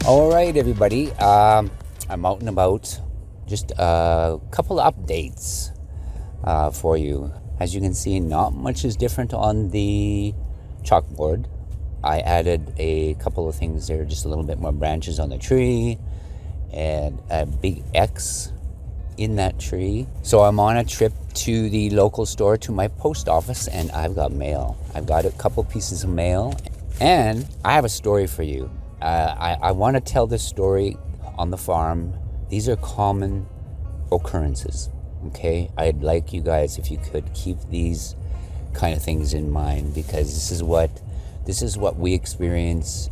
All right, everybody. I'm out and about. Just a couple of updates for you. As you can see, not much is different on the chalkboard. I added a couple of things there, just a little bit more branches on the tree and a big X in that tree. So I'm on a trip to the local store, to my post office, and I've got mail. I've got a couple pieces of mail, and I have a story for you. I want to tell this story on the farm. These are common occurrences, okay? I'd like you guys, if you could, keep these kind of things in mind, because this is what we experience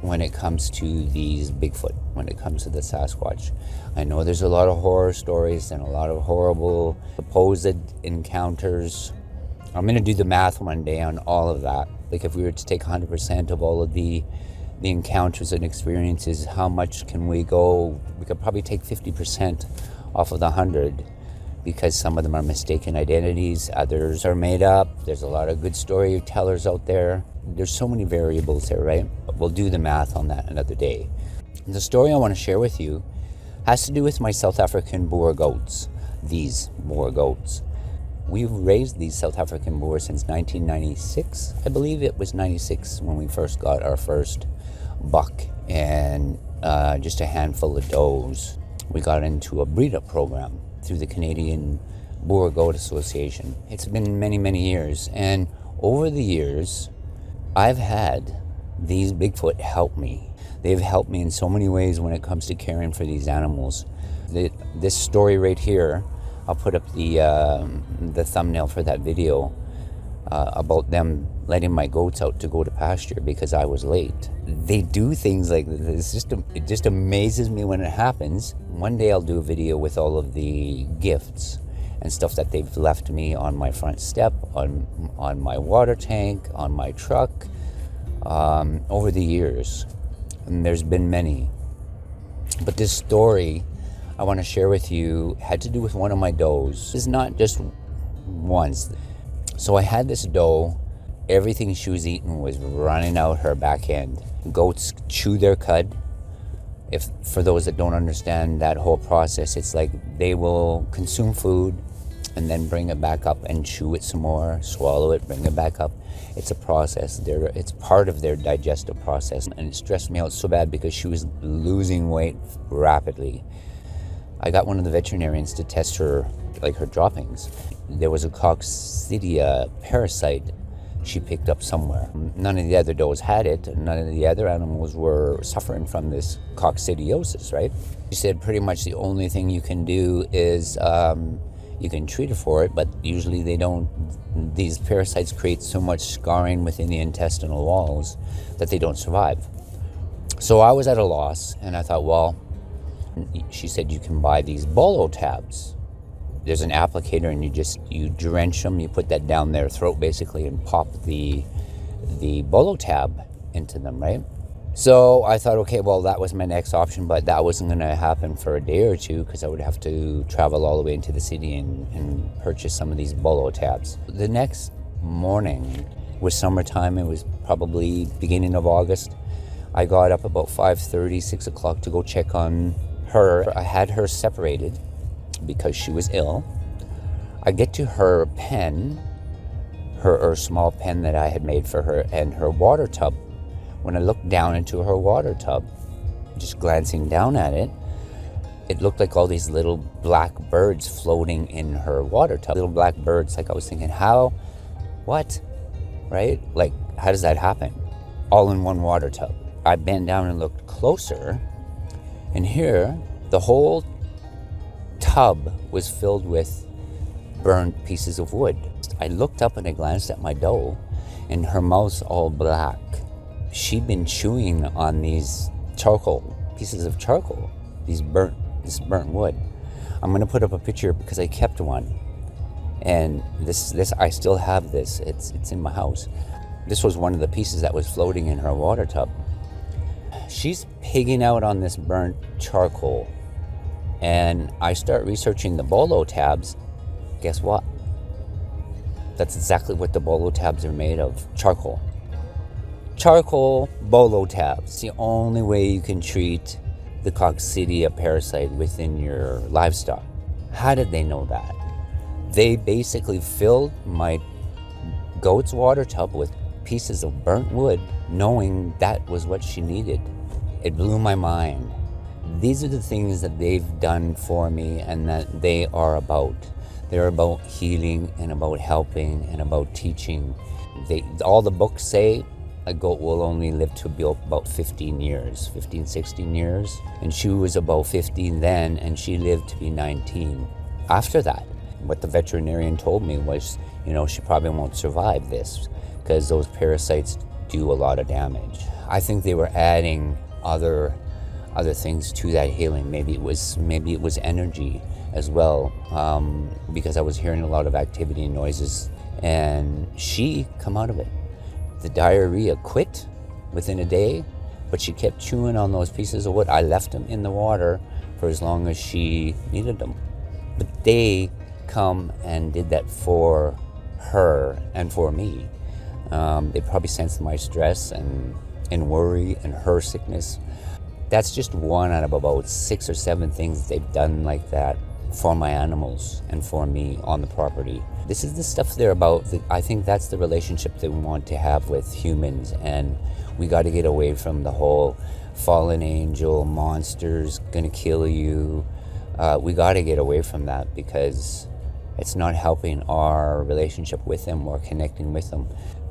when it comes to these Bigfoot, when it comes to the Sasquatch. I know there's a lot of horror stories and a lot of horrible supposed encounters. I'm going to do the math one day on all of that. Like, if we were to take 100% of all of the encounters and experiences, how much can we go? We could probably take 50% off of the 100, because some of them are mistaken identities, others are made up. There's a lot of good storytellers out there. There's so many variables there, right? But we'll do the math on that another day. The story I want to share with you has to do with my South African Boer goats, these Boer goats. We've raised these South African Boers since 1996. I believe it was 96 when we first got our first buck and just a handful of does. We got into a breed-up program through the Canadian Boer Goat Association. It's been many, many years, and over the years, I've had these Bigfoot help me. They've helped me in so many ways when it comes to caring for these animals. This story right here, I'll put up the thumbnail for that video about them letting my goats out to go to pasture because I was late. They do things like this. It just amazes me when it happens. One day I'll do a video with all of the gifts and stuff that they've left me on my front step, on my water tank, on my truck, over the years. And there's been many. But this story I want to share with you had to do with one of my does. It's not just once. So I had this doe. Everything she was eating was running out her back end. Goats chew their cud. If, for those that don't understand that whole process, it's like they will consume food and then bring it back up and chew it some more, swallow it, bring it back up. It's a process. It's part of their digestive process. And it stressed me out so bad because she was losing weight rapidly. I got one of the veterinarians to test her, like her droppings. There was a coccidia parasite she picked up somewhere. None of the other does had it. None of the other animals were suffering from this coccidiosis, right? She said pretty much the only thing you can do is you can treat her for it, but usually they don't. These parasites create so much scarring within the intestinal walls that they don't survive. So I was at a loss, and I thought, well, she said you can buy these bolo tabs. There's an applicator, and you drench them, you put that down their throat basically, and pop the bolo tab into them, right? So I thought, okay, well, that was my next option, but that wasn't going to happen for a day or two because I would have to travel all the way into the city and purchase some of these bolo tabs. The next morning was summertime. It was probably beginning of August. I got up about 5:30, 6 o'clock to go check on her. I had her separated because she was ill. I get to her pen, her small pen that I had made for her, and her water tub. When I looked down into her water tub, just glancing down at it, it looked like all these little black birds floating in her water tub. Little black birds, like I was thinking, what, right? Like, how does that happen? All in one water tub. I bent down and looked closer, and here, the whole tub was filled with burned pieces of wood. I looked up and I glanced at my doe, and her mouth's all black. She'd been chewing on these pieces of charcoal, this burnt wood. I'm gonna put up a picture because I kept one, and this I still have this. It's in my house. This was one of the pieces that was floating in her water tub. She's pigging out on this burnt charcoal, and I start researching the bolo tabs. Guess what? That's exactly what the bolo tabs are made of. Charcoal. Charcoal bolo tabs. It's the only way you can treat the coccidia parasite within your livestock. How did they know that? They basically filled my goat's water tub with pieces of burnt wood, knowing that was what she needed. It blew my mind. These are the things that they've done for me and that they are about. They're about healing and about helping and about teaching. All the books say a goat will only live to be about 15 years, 15, 16 years. And she was about 15 then, and she lived to be 19 after that. What the veterinarian told me was, she probably won't survive this because those parasites do a lot of damage. I think they were adding other things to that healing. Maybe it was energy as well, because I was hearing a lot of activity and noises, and she come out of it. The diarrhea quit within a day, but she kept chewing on those pieces of wood. I left them in the water for as long as she needed them. But they come and did that for her and for me. They probably sensed my stress and worry and her sickness. That's just one out of about 6 or 7 things they've done like that for my animals and for me on the property. This is the stuff they're about. I think that's the relationship they want to have with humans, and we got to get away from the whole fallen angel, monsters gonna kill you. We got to get away from that because it's not helping our relationship with them or connecting with them.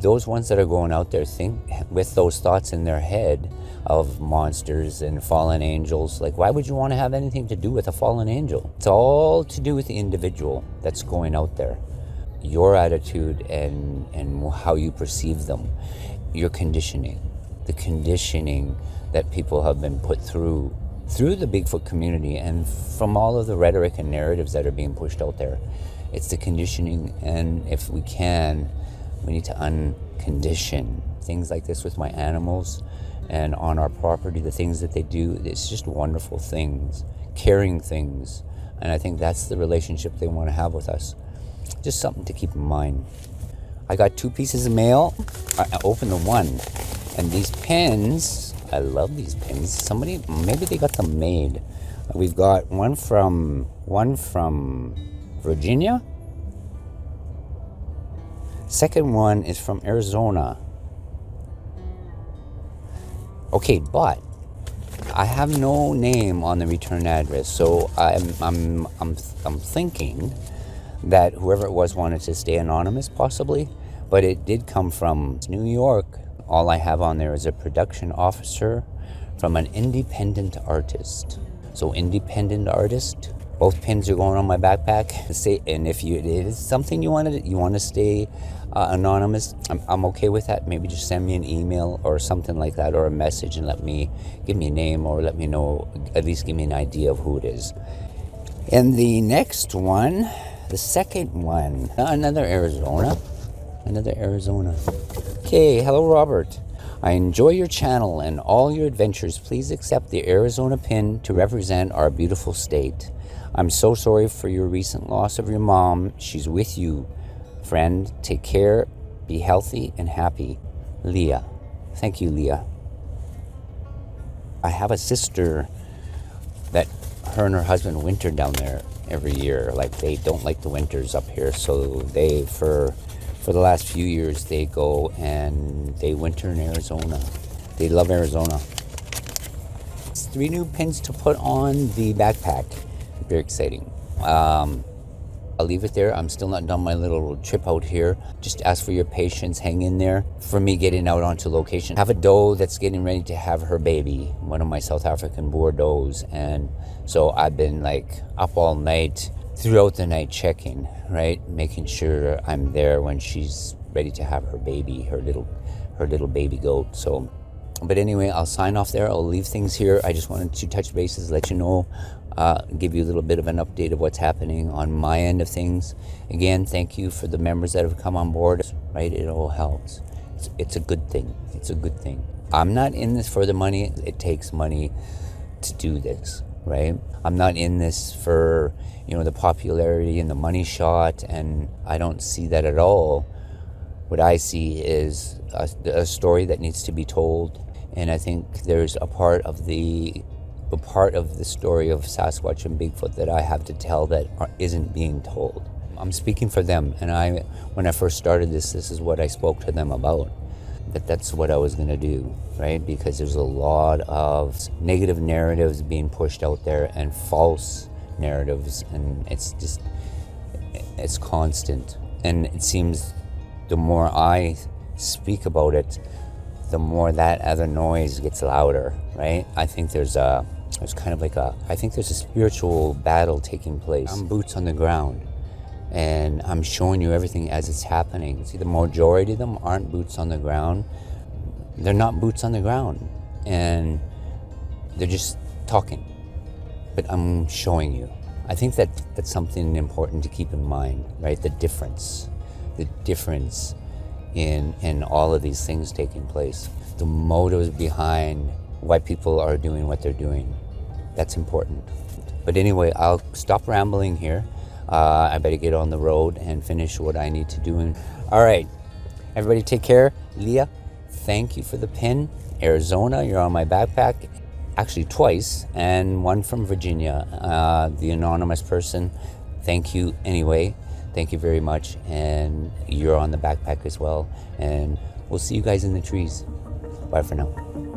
Those ones that are going out there think with those thoughts in their head of monsters and fallen angels. Like, why would you want to have anything to do with a fallen angel? It's all to do with the individual that's going out there. Your attitude and how you perceive them. Your conditioning. The conditioning that people have been put through the Bigfoot community and from all of the rhetoric and narratives that are being pushed out there. It's the conditioning, and if we can, we need to uncondition things like this with my animals and on our property, the things that they do. It's just wonderful things, caring things, and I think that's the relationship they want to have with us. Just something to keep in mind. I got 2 pieces of mail. I opened the one, and these pins, I love these pins. Somebody, maybe they got them made. We've got one from Virginia. Second one is from Arizona. Okay, but I have no name on the return address, so I'm thinking that whoever it was wanted to stay anonymous, possibly. But it did come from New York. All I have on there is a production officer from an independent artist. So independent artist. Both pins are going on my backpack. And if it is something you want to stay anonymous, I'm okay with that. Maybe just send me an email or something like that, or a message, and give me a name, or let me know, at least give me an idea of who it is. And the next one, the second one, another Arizona. Okay, hello Robert. I enjoy your channel and all your adventures. Please accept the Arizona pin to represent our beautiful state. I'm so sorry for your recent loss of your mom. She's with you, friend. Take care, be healthy and happy. Leah. Thank you, Leah. I have a sister that her and her husband winter down there every year. Like, they don't like the winters up here, so they, for the last few years, they go and they winter in Arizona. They love Arizona. It's 3 new pins to put on the backpack. Very exciting. I'll leave it there. I'm still not done my little trip out here. Just ask for your patience. Hang in there for me getting out onto location. I have a doe that's getting ready to have her baby, one of my South African boar does, and so I've been like up all night, throughout the night, checking, right, making sure I'm there when she's ready to have her baby, her little baby goat. So, but anyway, I'll sign off there. I'll leave things here. I just wanted to touch bases, let you know, give you a little bit of an update of what's happening on my end of things. Again, thank you for the members that have come on board, right? It all helps. It's a good thing. It's a good thing. I'm not in this for the money. It takes money to do this, right? I'm not in this for, the popularity and the money shot, and I don't see that at all. what I see is a story that needs to be told. And I think there's a part of the story of Sasquatch and Bigfoot that I have to tell that isn't being told. I'm speaking for them, and when I first started this is what I spoke to them about. That that's what I was going to do, right? Because there's a lot of negative narratives being pushed out there and false narratives, and it's constant. And it seems the more I speak about it, the more that other noise gets louder, right? I think there's a spiritual battle taking place. I'm boots on the ground, and I'm showing you everything as it's happening. See, the majority of them aren't boots on the ground. They're not boots on the ground, and they're just talking. But I'm showing you. I think that's something important to keep in mind, right? The difference in all of these things taking place. The motives behind why people are doing what they're doing. That's important. But anyway, I'll stop rambling here. I better get on the road and finish what I need to do. All right, everybody take care. Leah, thank you for the pin. Arizona, you're on my backpack. Actually twice, and one from Virginia. The anonymous person, thank you anyway. Thank you very much. And you're on the backpack as well. And we'll see you guys in the trees. Bye for now.